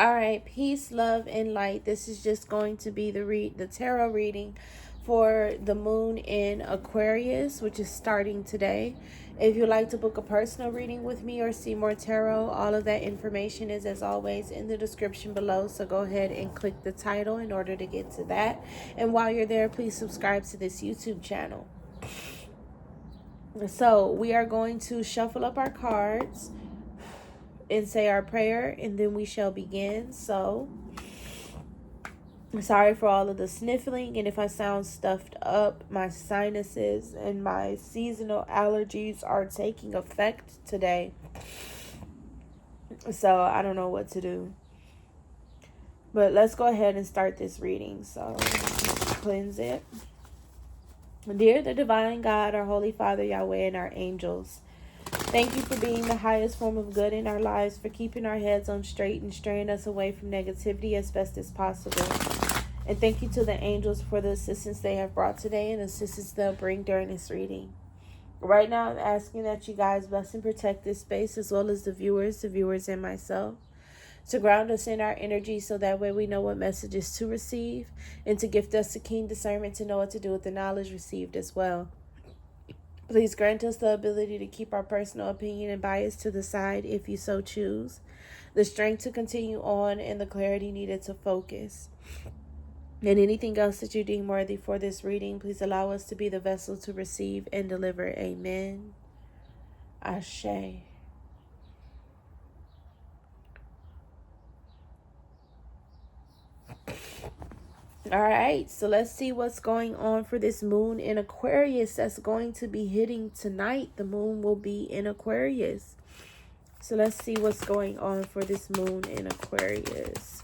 All right, peace, love, and light. This is just going to be the tarot reading for the moon in Aquarius, which is starting today. If you'd like to book a personal reading with me or see more tarot, all of that information is, as always, in the description below. So go ahead and click the title in order to get to that. And while you're there, please subscribe to this YouTube channel. So we are going to shuffle up our cards and say our prayer, and then we shall begin. So sorry for all of the sniffling, and if I sound stuffed up, my sinuses and my seasonal allergies are taking effect today, so I don't know what to do. But let's go ahead and start this reading. So cleanse it. Dear the divine God, our holy Father Yahweh, and our angels, thank you for being the highest form of good in our lives, for keeping our heads on straight and straying us away from negativity as best as possible. And thank you to the angels for the assistance they have brought today and assistance they'll bring during this reading. Right now, I'm asking that you guys bless and protect this space, as well as the viewers and myself, to ground us in our energy so that way we know what messages to receive, and to gift us the keen discernment to know what to do with the knowledge received as well. Please grant us the ability to keep our personal opinion and bias to the side if you so choose, the strength to continue on, and the clarity needed to focus. And anything else that you deem worthy for this reading, please allow us to be the vessel to receive and deliver. Amen. Ashe. All right, so let's see what's going on for this moon in Aquarius that's going to be hitting tonight. The moon will be in Aquarius. So let's see what's going on for this moon in Aquarius.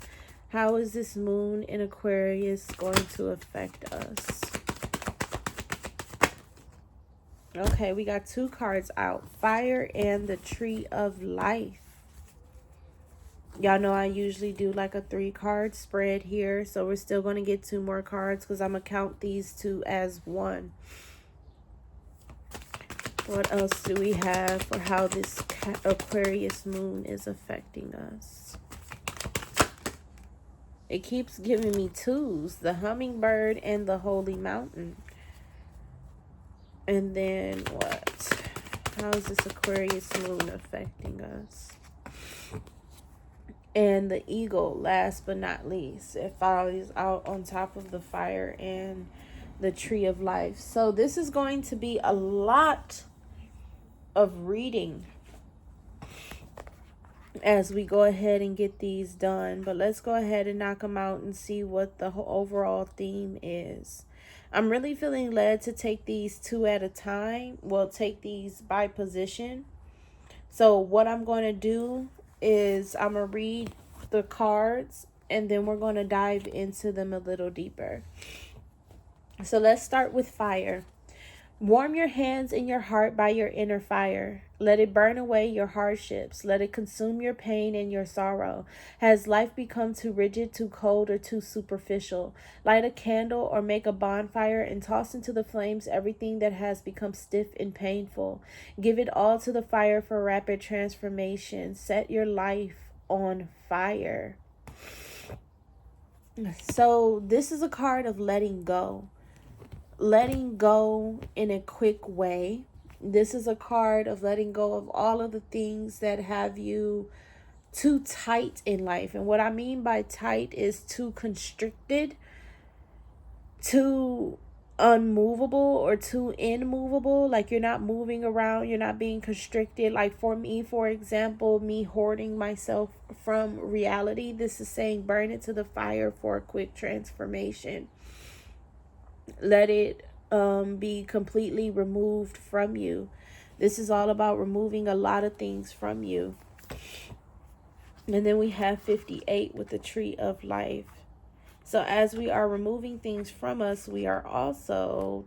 How is this moon in Aquarius going to affect us? Okay, we got two cards out. Fire and the Tree of Life. Y'all know I usually do like a 3-card spread here. So we're still going to get 2 more cards because I'm going to count these 2 as 1. What else do we have for how this Aquarius moon is affecting us? It keeps giving me 2s, the hummingbird and the holy mountain. And then what? How is this Aquarius moon affecting us? And the eagle, last but not least. It follows out on top of the fire and the tree of life. So this is going to be a lot of reading as we go ahead and get these done. But let's go ahead and knock them out and see what the whole overall theme is. I'm really feeling led to take these 2 at a time. Well, take these by position. So what I'm going to do is I'm going to read the cards, and then we're going to dive into them a little deeper. So let's start with fire. Warm your hands and your heart by your inner fire. Let it burn away your hardships. Let it consume your pain and your sorrow. Has life become too rigid, too cold, or too superficial? Light a candle or make a bonfire and toss into the flames everything that has become stiff and painful. Give it all to the fire for rapid transformation. Set your life on fire. So this is a card of letting go. Letting go in a quick way. This is a card of letting go of all of the things that have you too tight in life. And what I mean by tight is too constricted, too unmovable, or too immovable. Like you're not moving around, you're not being constricted. Like for me, for example, me hoarding myself from reality. This is saying burn it to the fire for a quick transformation. Let it be completely removed from you. This is all about removing a lot of things from you. And then we have 58 with the tree of life. So as we are removing things from us, we are also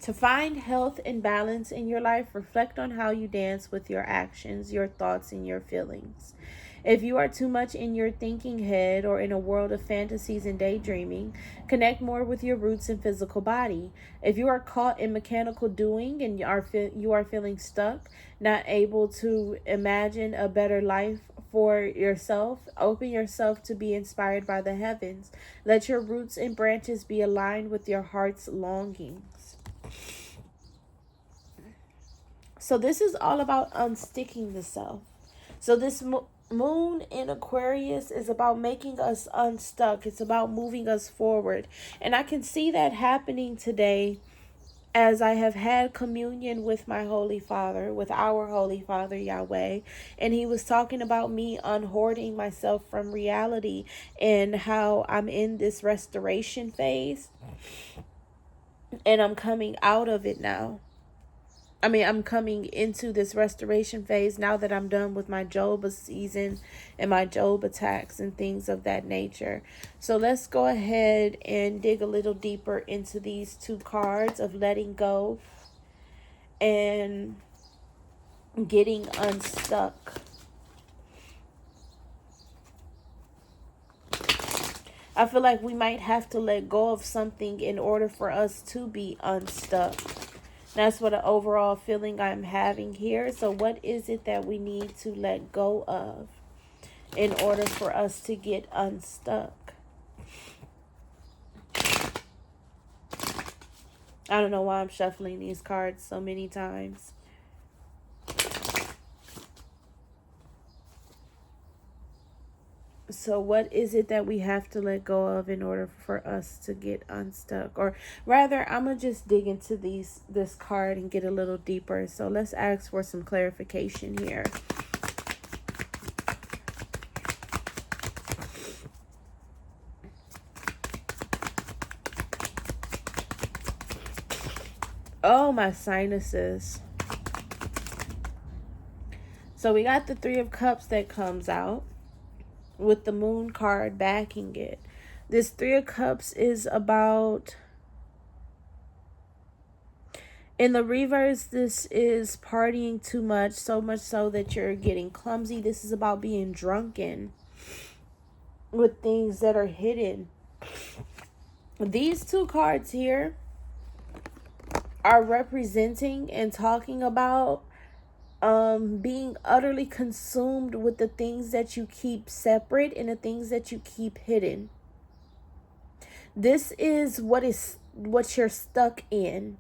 to find health and balance in your life. Reflect on how you dance with your actions, your thoughts, and your feelings. If you are too much in your thinking head or in a world of fantasies and daydreaming, connect more with your roots and physical body. If you are caught in mechanical doing and you are feeling stuck, not able to imagine a better life for yourself, open yourself to be inspired by the heavens. Let your roots and branches be aligned with your heart's longings. So this is all about unsticking the self. So this moon in Aquarius is about making us unstuck. It's about moving us forward. And I can see that happening today as I have had communion with my Holy Father, with our Holy Father Yahweh. And he was talking about me unhoarding myself from reality and how I'm in this restoration phase. And I'm coming out of it now. I'm coming into this restoration phase now that I'm done with my Job season and my Job attacks and things of that nature. So let's go ahead and dig a little deeper into these two cards of letting go and getting unstuck. I feel like we might have to let go of something in order for us to be unstuck. That's what an overall feeling I'm having here. So what is it that we need to let go of in order for us to get unstuck? I don't know why I'm shuffling these cards so many times. So what is it that we have to let go of in order for us to get unstuck? Or rather, I'm going to just dig into this card and get a little deeper. So let's ask for some clarification here. Oh, my sinuses. So we got the Three of Cups that comes out with the Moon card backing it. This Three of Cups is about, in the reverse, this is partying too much, so much so that you're getting clumsy. This is about being drunken with things that are hidden. These two cards here are representing and talking about being utterly consumed with the things that you keep separate and the things that you keep hidden. This is what you're stuck in.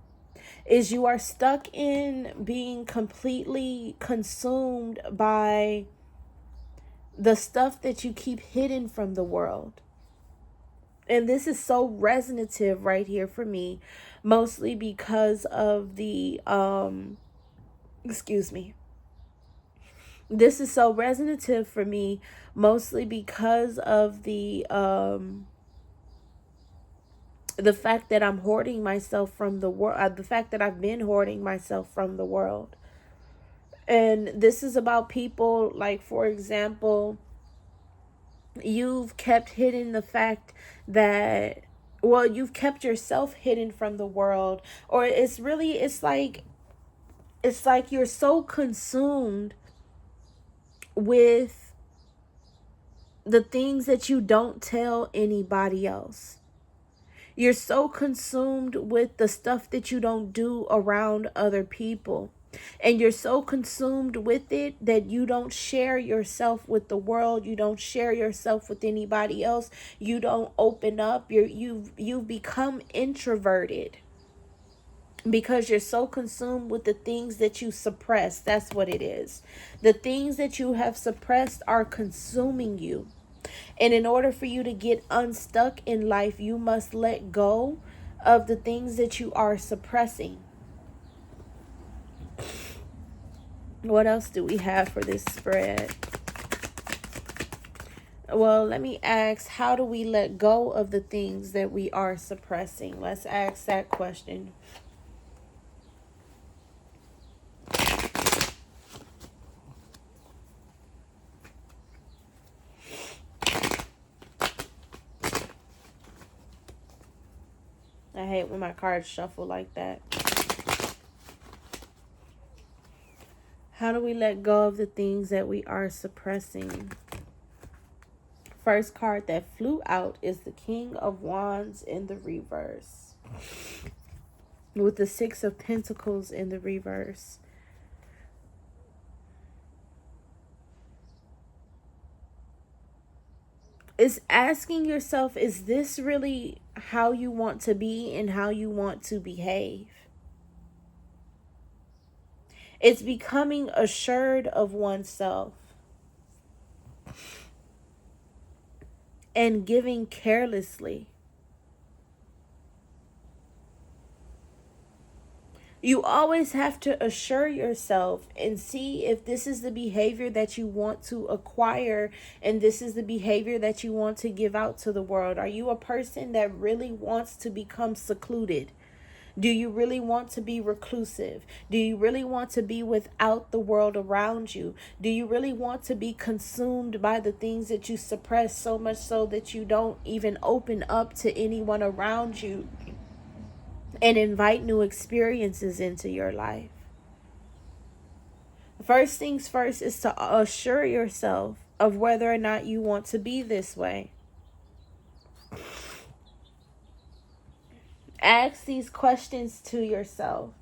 Is you are stuck in being completely consumed by the stuff that you keep hidden from the world. And this is so resonative right here for me, mostly because of the This is so resonative for me, mostly because of the fact that I'm hoarding myself from the world, the fact that I've been hoarding myself from the world. And this is about people, like, for example, you've kept hidden the fact that, well, you've kept yourself hidden from the world, or it's like you're so consumed with the things that you don't tell anybody else. You're so consumed with the stuff that you don't do around other people. And you're so consumed with it that you don't share yourself with the world. You don't share yourself with anybody else. You don't open up. You've become introverted because you're so consumed with the things that you suppress. That's what it is. The things that you have suppressed are consuming you. And in order for you to get unstuck in life, you must let go of the things that you are suppressing. What else do we have for this spread? Well, let me ask, how do we let go of the things that we are suppressing? Let's ask that question. I hate when my cards shuffle like that. How do we let go of the things that we are suppressing? first card that flew out is the King of Wands in the reverse, with the Six of Pentacles in the reverse. It's asking yourself, is this really how you want to be and how you want to behave? It's becoming assured of oneself and giving carelessly. You always have to assure yourself and see if this is the behavior that you want to acquire and this is the behavior that you want to give out to the world. Are you a person that really wants to become secluded? Do you really want to be reclusive? Do you really want to be without the world around you? Do you really want to be consumed by the things that you suppress, so much so that you don't even open up to anyone around you and invite new experiences into your life? First things first is to assure yourself of whether or not you want to be this way. Ask these questions to yourself.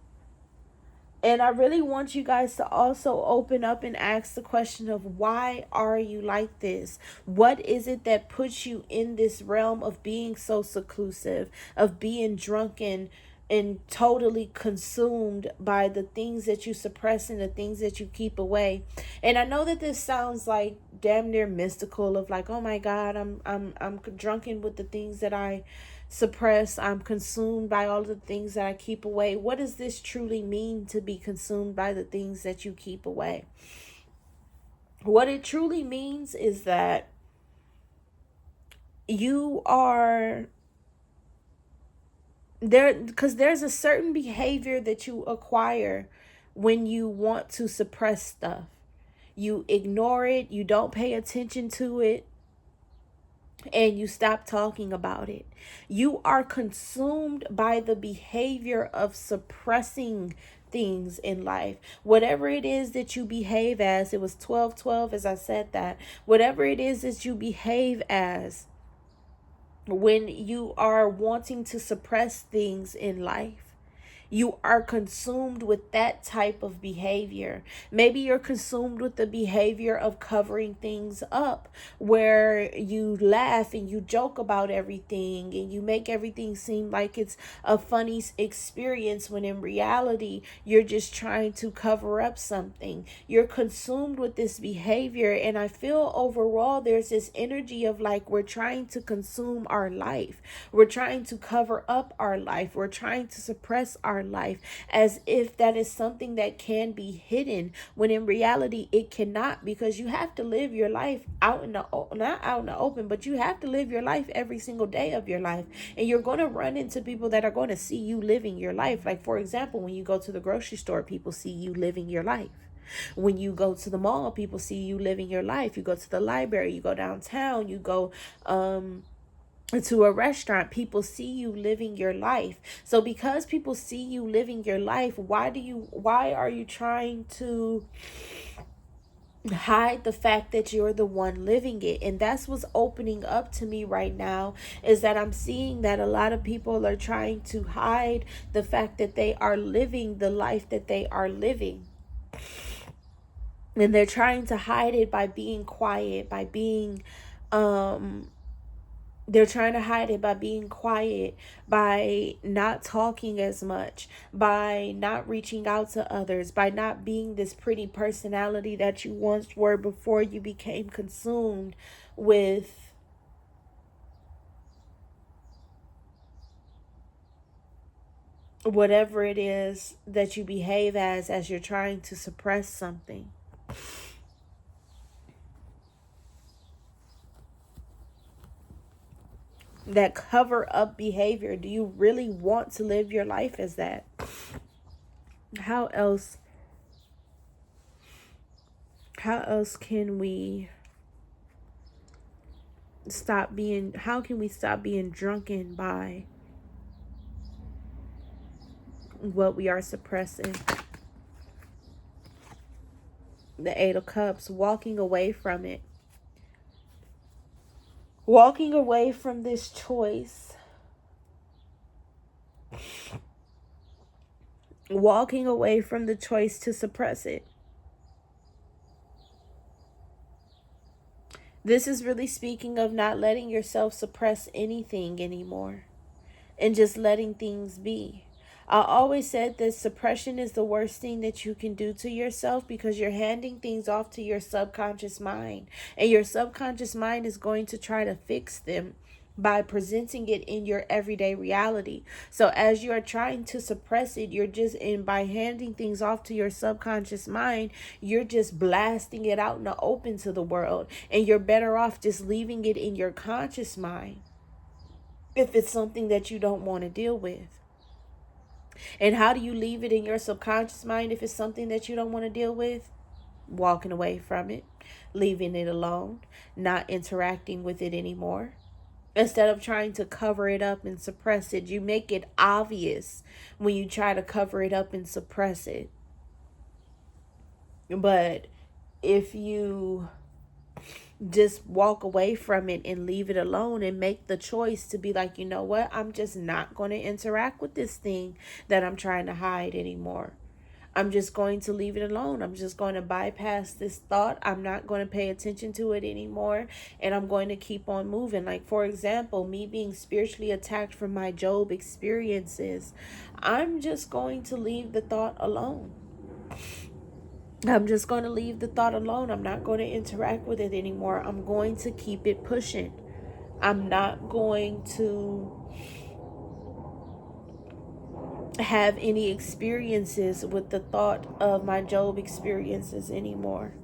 And I really want you guys to also open up and ask the question of, why are you like this? What is it that puts you in this realm of being so seclusive, of being drunken and totally consumed by the things that you suppress and the things that you keep away? And I know that this sounds like damn near mystical, of like, oh my God, I'm drunken with the things that I suppress. I'm consumed by all the things that I keep away. What does this truly mean, to be consumed by the things that you keep away? What it truly means is that you are there, because there's a certain behavior that you acquire when you want to suppress stuff. You ignore it, you don't pay attention to it, and you stop talking about it. You are consumed by the behavior of suppressing things in life. Whatever it is that you behave as, it was 12-12 as I said that. Whatever it is that you behave as when you are wanting to suppress things in life, you are consumed with that type of behavior. Maybe you're consumed with the behavior of covering things up, where you laugh and you joke about everything and you make everything seem like it's a funny experience, when in reality, you're just trying to cover up something. You're consumed with this behavior. And I feel overall there's this energy of like, we're trying to consume our life. We're trying to cover up our life. We're trying to suppress our life, as if that is something that can be hidden, when in reality it cannot, because you have to live your life out in the, not out in the open, but you have to live your life every single day of your life. And you're going to run into people that are going to see you living your life. Like, for example, when you go to the grocery store, people see you living your life. When you go to the mall, people see you living your life. You go to the library, you go downtown, you go to a restaurant, people see you living your life. So because people see you living your life, why are you trying to hide the fact that you're the one living it? And that's what's opening up to me right now, is that I'm seeing that a lot of people are trying to hide the fact that they are living the life that they are living. And they're trying to hide it by being quiet, by being they're trying to hide it by being quiet, by not talking as much, by not reaching out to others, by not being this pretty personality that you once were before you became consumed with whatever it is that you behave as you're trying to suppress something. That cover up behavior, do you really want to live your life as that? How else can we stop being, how can we stop being drunken by what we are suppressing? The Eight of Cups, walking away from it. Walking away from this choice, walking away from the choice to suppress it. This is really speaking of not letting yourself suppress anything anymore and just letting things be. I always said that suppression is the worst thing that you can do to yourself, because you're handing things off to your subconscious mind, and your subconscious mind is going to try to fix them by presenting it in your everyday reality. So as you are trying to suppress it, you're just in by handing things off to your subconscious mind, you're just blasting it out in the open to the world, and you're better off just leaving it in your conscious mind if it's something that you don't want to deal with. And how do you leave it in your subconscious mind if it's something that you don't want to deal with? Walking away from it, leaving it alone, not interacting with it anymore. Instead of trying to cover it up and suppress it, you make it obvious when you try to cover it up and suppress it. But if you just walk away from it and leave it alone and make the choice to be like, you know what, I'm just not going to interact with this thing that I'm trying to hide anymore. I'm just going to leave it alone. I'm just going to bypass this thought. I'm not going to pay attention to it anymore. And I'm going to keep on moving. Like, for example, me being spiritually attacked from my Job experiences. I'm just going to leave the thought alone. I'm just going to leave the thought alone. I'm not going to interact with it anymore. I'm going to keep it pushing. I'm not going to have any experiences with the thought of my Job experiences anymore.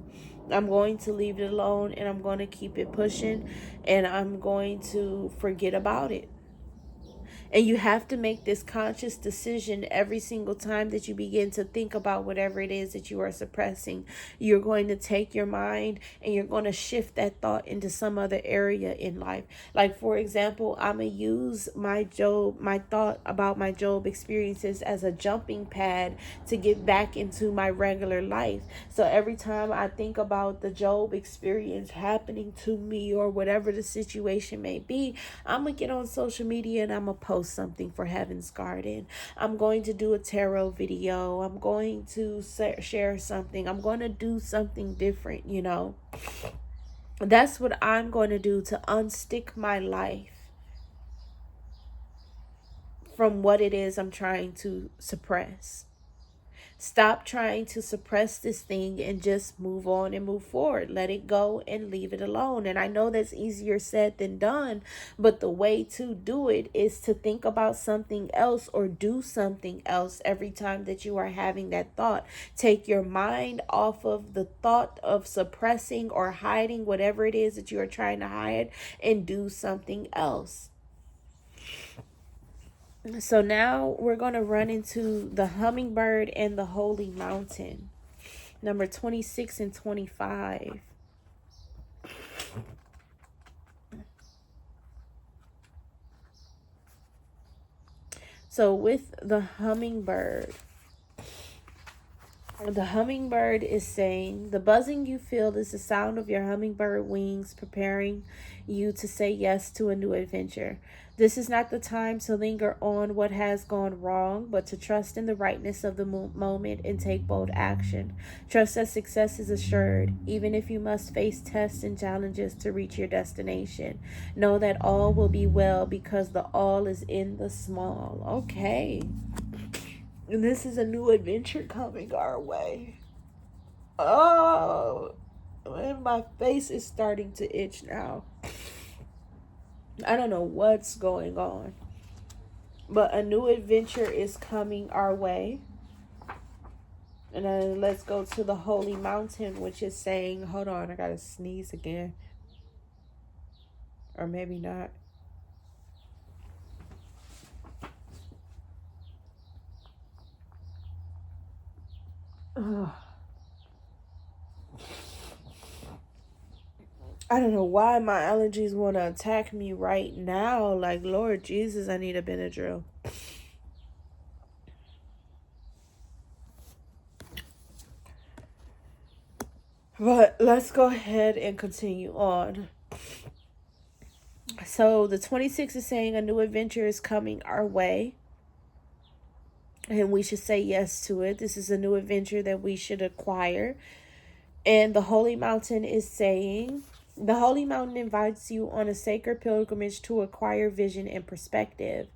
I'm going to leave it alone, and I'm going to keep it pushing, and I'm going to forget about it. And you have to make this conscious decision every single time that you begin to think about whatever it is that you are suppressing. You're going to take your mind and you're going to shift that thought into some other area in life. Like, for example, I'm going to use my thought about my Job experiences as a jumping pad to get back into my regular life. So every time I think about the Job experience happening to me, or whatever the situation may be, I'm going to get on social media and I'm going to post something for Heaven's Garden. I'm going to do a tarot video. I'm going to share something. I'm going to do something different, you know. That's what I'm going to do to unstick my life from what it is I'm trying to suppress. Stop trying to suppress this thing and just move on and move forward. Let it go and leave it alone. And I know that's easier said than done, but the way to do it is to think about something else or do something else every time that you are having that thought. Take your mind off of the thought of suppressing or hiding whatever it is that you are trying to hide, and do something else. So now we're going to run into the hummingbird and the holy mountain. Number 26 and 25. So with the hummingbird is saying, the buzzing you feel is the sound of your hummingbird wings preparing you to say yes to a new adventure. This is not the time to linger on what has gone wrong, but to trust in the rightness of the moment and take bold action. Trust that success is assured, even if you must face tests and challenges to reach your destination. Know that all will be well, because the all is in the small. Okay. And this is a new adventure coming our way. Oh, and my face is starting to itch now. I don't know what's going on, but a new adventure is coming our way. And then let's go to the holy mountain, which is saying, hold on, I gotta sneeze again. Or maybe not. Ugh. I don't know why my allergies want to attack me right now. Like, Lord Jesus, I need a Benadryl. But let's go ahead and continue on. So the 26 is saying a new adventure is coming our way, and we should say yes to it. This is a new adventure that we should acquire. And the Holy Mountain is saying, the Holy Mountain invites you on a sacred pilgrimage to acquire vision and perspective.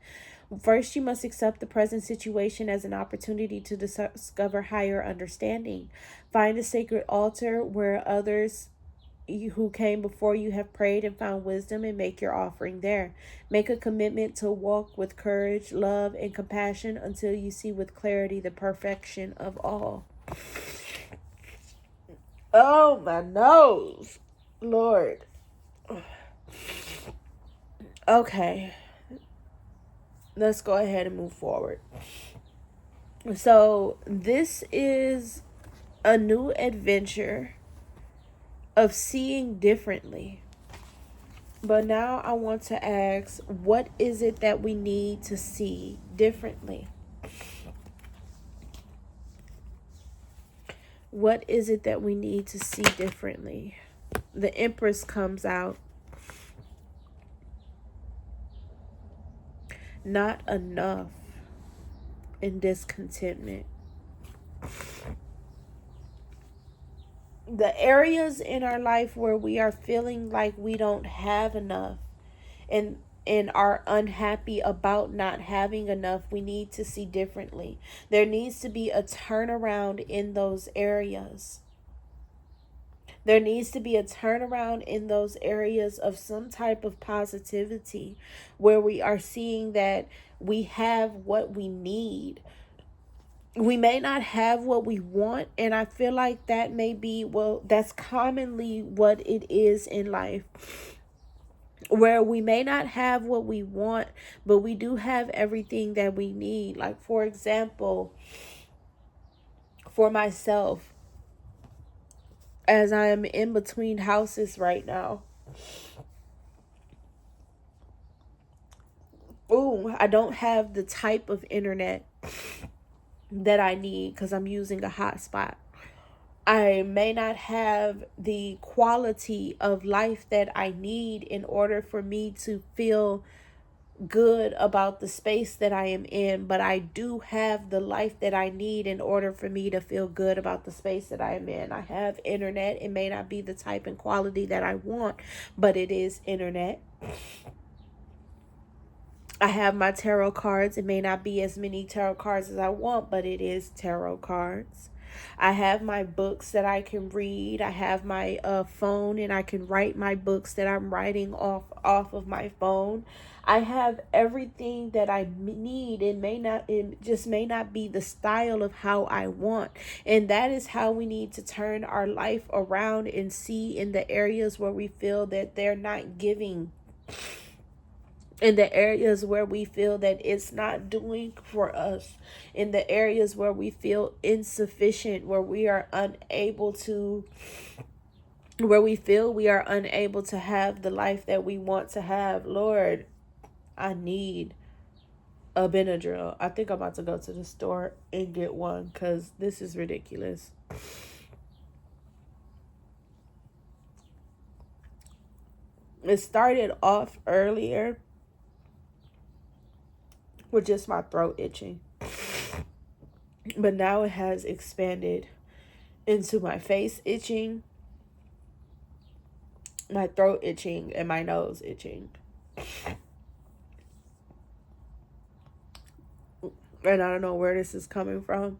First, you must accept the present situation as an opportunity to discover higher understanding. Find a sacred altar where others who came before you have prayed and found wisdom, and make your offering there. Make a commitment to walk with courage, love, and compassion until you see with clarity the perfection of all. Oh, my nose. Lord. Okay. Let's go ahead and move forward. So, this is a new adventure of seeing differently. But now I want to ask, what is it that we need to see differently? What is it that we need to see differently? The Empress comes out. Not enough and discontentment. The areas in our life where we are feeling like we don't have enough and are unhappy about not having enough, we need to see differently. There needs to be a turnaround in those areas. There needs to be a turnaround in those areas of some type of positivity where we are seeing that we have what we need. We may not have what we want, and I feel like that may be, well, that's commonly what it is in life, where we may not have what we want, but we do have everything that we need. Like, for example, for myself, as I am in between houses right now, I don't have the type of internet that I need because I'm using a hotspot. I may not have the quality of life that I need in order for me to feel good about the space that I am in, but I do have the life that I need in order for me to feel good about the space that I am in. I have internet. It may not be the type and quality that I want, but it is internet. I have my tarot cards. It may not be as many tarot cards as I want, but it is tarot cards. I have my books that I can read. I have my phone, and I can write my books that I'm writing off of my phone. I have everything that I need. It just may not be the style of how I want. And that is how we need to turn our life around and see in the areas where we feel that they're not giving, in the areas where we feel that it's not doing for us, in the areas where we feel insufficient, where we are unable to, where we feel we are unable to have the life that we want to have. Lord, I need a Benadryl. I think I'm about to go to the store and get one because this is ridiculous. It started off earlier with just my throat itching, but now it has expanded into my face itching, my throat itching, and my nose itching. And I don't know where this is coming from,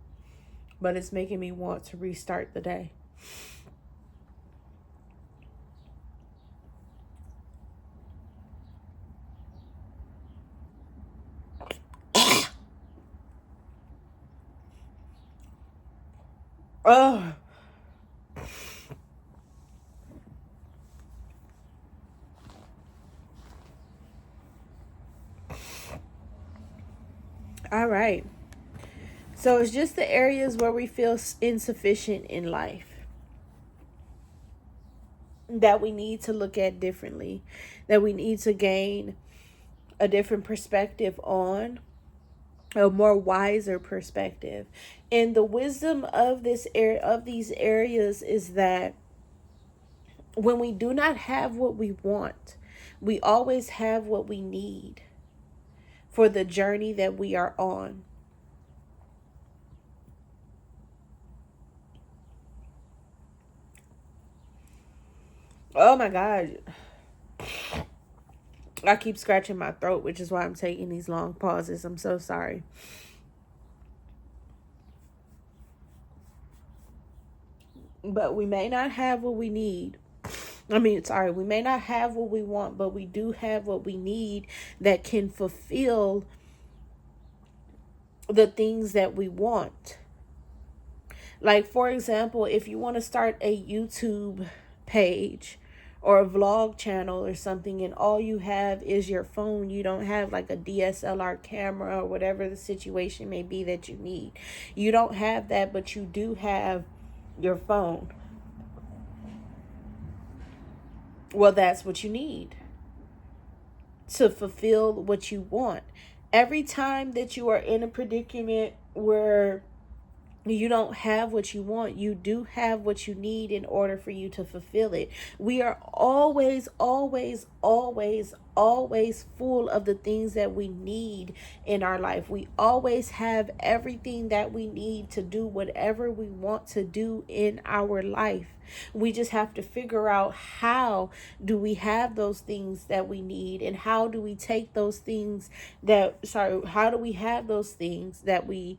but it's making me want to restart the day. Oh. All right. So it's just the areas where we feel insufficient in life that we need to look at differently, that we need to gain a different perspective on, a more wiser perspective. And the wisdom of this area, of these areas, is that when we do not have what we want, We always have what we need for the journey that we are on. Oh my God. I keep scratching my throat, which is why I'm taking these long pauses. I'm so sorry. But we may not have what we need. We may not have what we want, but we do have what we need that can fulfill the things that we want. Like, for example, if you want to start a YouTube page or a vlog channel or something, and all you have is your phone, you don't have like a DSLR camera or whatever the situation may be that you need. You don't have that, but you do have your phone. Well, that's what you need to fulfill what you want. Every time that you are in a predicament where you don't have what you want, you do have what you need in order for you to fulfill it. We are always, always, always, always full of the things that we need in our life. We always have everything that we need to do whatever we want to do in our life. We just have to figure out how do we have those things that we need, and how do we take those things how do we have those things that we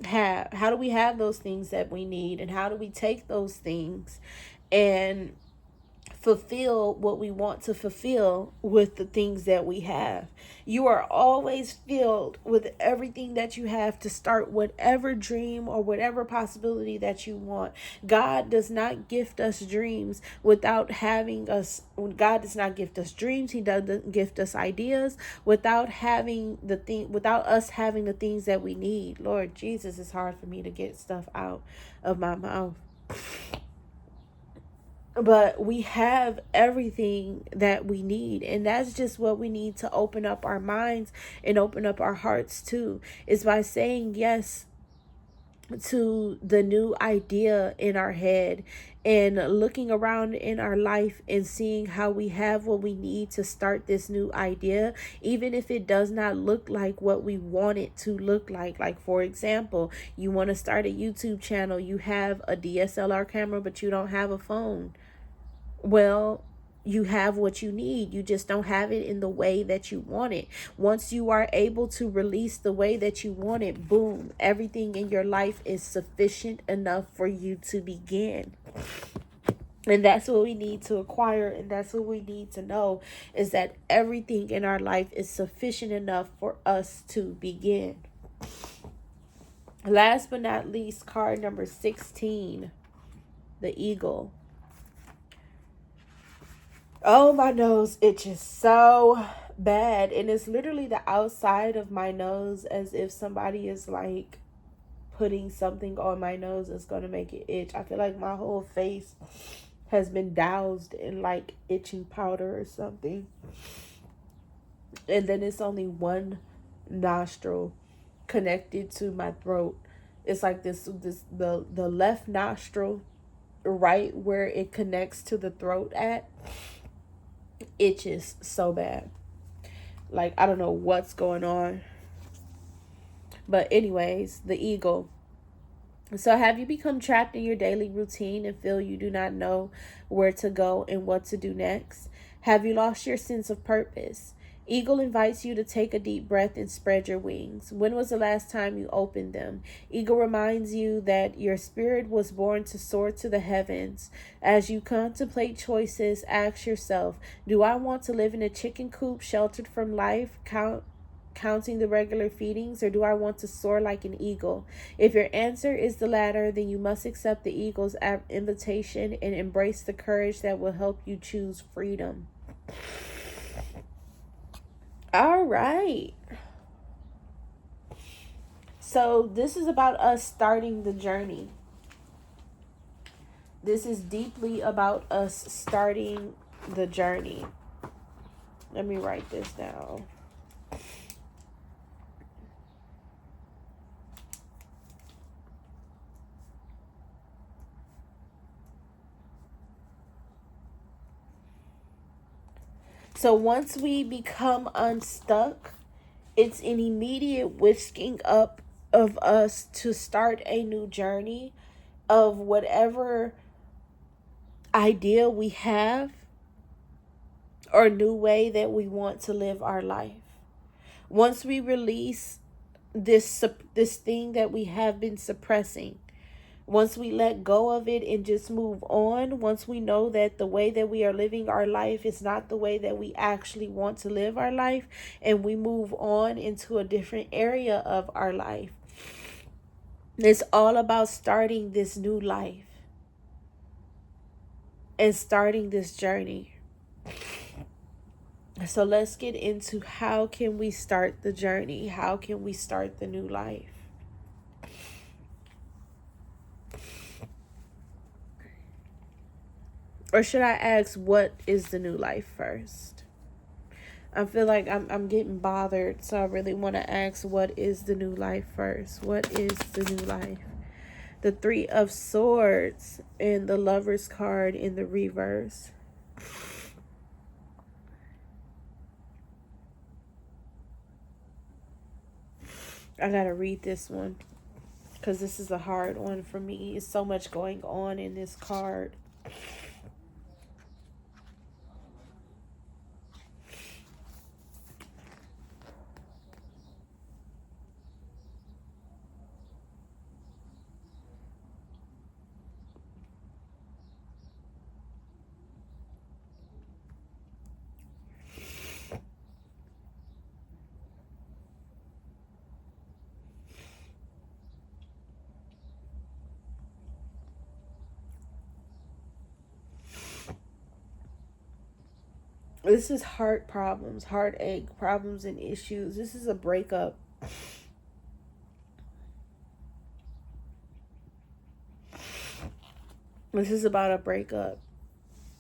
have? How do we have those things that we need, and how do we take those things and fulfill what we want to fulfill with the things that we have? You are always filled with everything that you have to start whatever dream or whatever possibility that you want. God does not gift us dreams without having us. God does not gift us dreams. He doesn't gift us ideas without without us having the things that we need. Lord Jesus, it's hard for me to get stuff out of my mouth. But we have everything that we need, and that's just what we need to open up our minds and open up our hearts to, is by saying yes to the new idea in our head, and looking around in our life and seeing how we have what we need to start this new idea, even if it does not look like what we want it to look like. Like, for example, you want to start a YouTube channel, you have a DSLR camera, but you don't have a phone. Well, you have what you need. You just don't have it in the way that you want it. Once you are able to release the way that you want it, boom, everything in your life is sufficient enough for you to begin. And that's what we need to acquire, and that's what we need to know, is that everything in our life is sufficient enough for us to begin. Last but not least, card number 16, the eagle. Oh, my nose itches so bad. And it's literally the outside of my nose, as if somebody is like putting something on my nose that's going to make it itch. I feel like my whole face has been doused in like itching powder or something. And then it's only one nostril connected to my throat. It's like the left nostril, right where it connects to the throat at, itches so bad. Like, I don't know what's going on. But anyways, the eagle. So have you become trapped in your daily routine and feel you do not know where to go and what to do next? Have you lost your sense of purpose? Eagle invites you to take a deep breath and spread your wings. When was the last time you opened them? Eagle reminds you that your spirit was born to soar to the heavens. As you contemplate choices, ask yourself, do I want to live in a chicken coop sheltered from life, counting the regular feedings, or do I want to soar like an eagle? If your answer is the latter, then you must accept the eagle's invitation and embrace the courage that will help you choose freedom. All right. So this is about us starting the journey. This is deeply about us starting the journey. Let me write this down. So once we become unstuck, it's an immediate whisking up of us to start a new journey of whatever idea we have or new way that we want to live our life. Once we release this thing that we have been suppressing, once we let go of it and just move on, once we know that the way that we are living our life is not the way that we actually want to live our life, and we move on into a different area of our life, it's all about starting this new life and starting this journey. So let's get into how can we start the journey? How can we start the new life? Or should I ask, what is the new life first? I feel like I'm getting bothered, so I really want to ask, what is the new life first? What is the new life? The Three of Swords and the Lover's card in the reverse. I gotta read this one because this is a hard one for me. It's so much going on in this card. This is heart problems, heartache problems and issues. This is a breakup. This is about a breakup,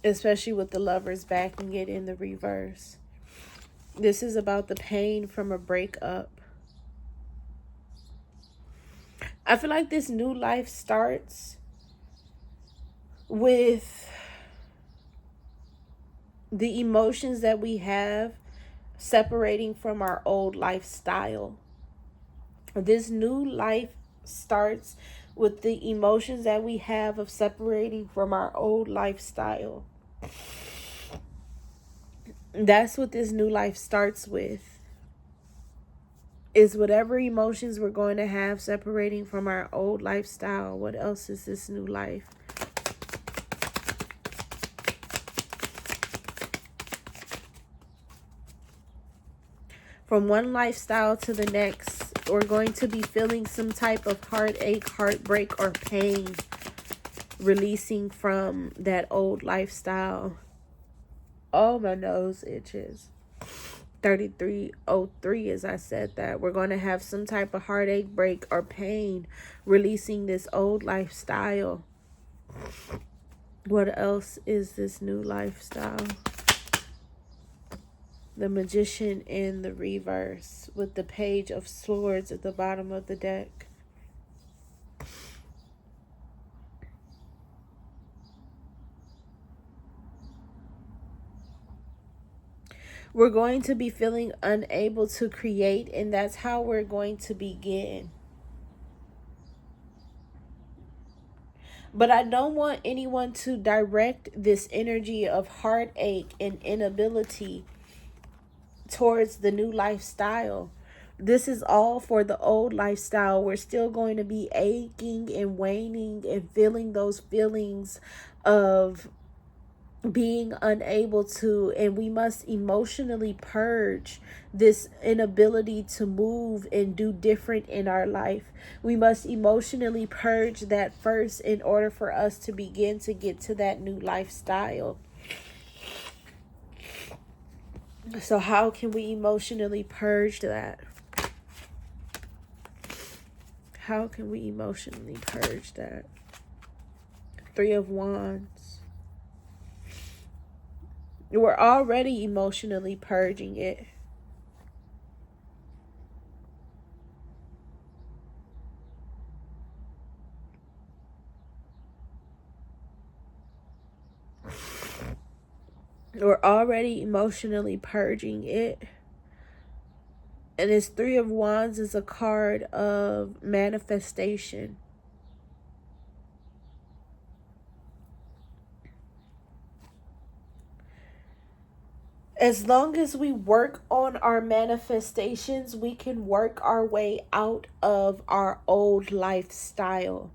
especially with the Lovers backing it in the reverse. This is about the pain from a breakup. I feel like this new life starts with the emotions that we have separating from our old lifestyle. This new life starts with the emotions that we have of separating from our old lifestyle. That's what this new life starts with. Is whatever emotions we're going to have separating from our old lifestyle. What else is this new life? From one lifestyle to the next, we're going to be feeling some type of heartache, heartbreak, or pain releasing from that old lifestyle. Oh, my nose itches. 3303, as I said that. We're going to have some type of heartache, break, or pain releasing this old lifestyle. What else is this new lifestyle? The Magician in the reverse with the Page of Swords at the bottom of the deck. We're going to be feeling unable to create, and that's how we're going to begin. But I don't want anyone to direct this energy of heartache and inability towards the new lifestyle. This is all for the old lifestyle. We're still going to be aching and waning and feeling those feelings of being unable to, and we must emotionally purge this inability to move and do different in our life. We must emotionally purge that first in order for us to begin to get to that new lifestyle. So how can we emotionally purge that? How can we emotionally purge that? Three of Wands. We're already emotionally purging it. We're already emotionally purging it. And this Three of Wands is a card of manifestation. As long as we work on our manifestations, we can work our way out of our old lifestyle.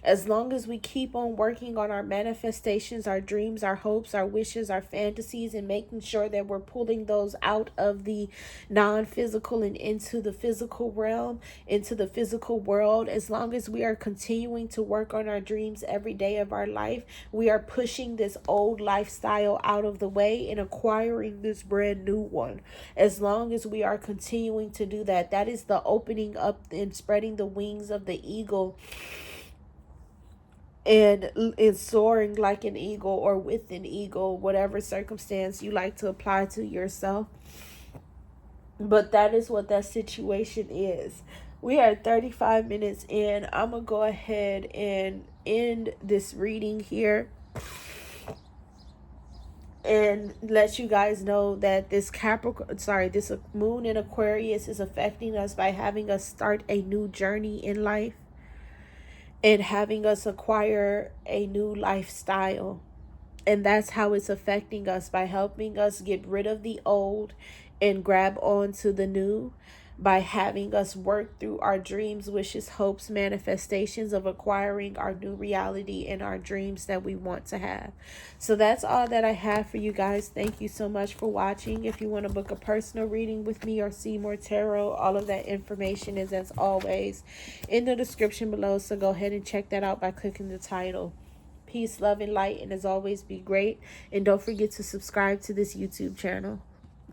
As long as we keep on working on our manifestations, our dreams, our hopes, our wishes, our fantasies, and making sure that we're pulling those out of the non-physical and into the physical realm, into the physical world, as long as we are continuing to work on our dreams every day of our life, we are pushing this old lifestyle out of the way and acquiring this brand new one. As long as we are continuing to do that, that is the opening up and spreading the wings of the eagle, and soaring like an eagle or with an eagle, whatever circumstance you like to apply to yourself. But that is what that situation is. We are 35 minutes in. I'm going to go ahead and end this reading here and let you guys know that this this moon in Aquarius is affecting us by having us start a new journey in life and having us acquire a new lifestyle. And that's how it's affecting us, by helping us get rid of the old and grab on to the new, by having us work through our dreams, wishes, hopes, manifestations of acquiring our new reality and our dreams that we want to have. So that's all that I have for you guys. Thank you so much for watching. If you want to book a personal reading with me or see more tarot, all of that information is, as always, in the description below. So go ahead and check that out by clicking the title. Peace, love, and light, and as always, be great. And don't forget to subscribe to this YouTube channel.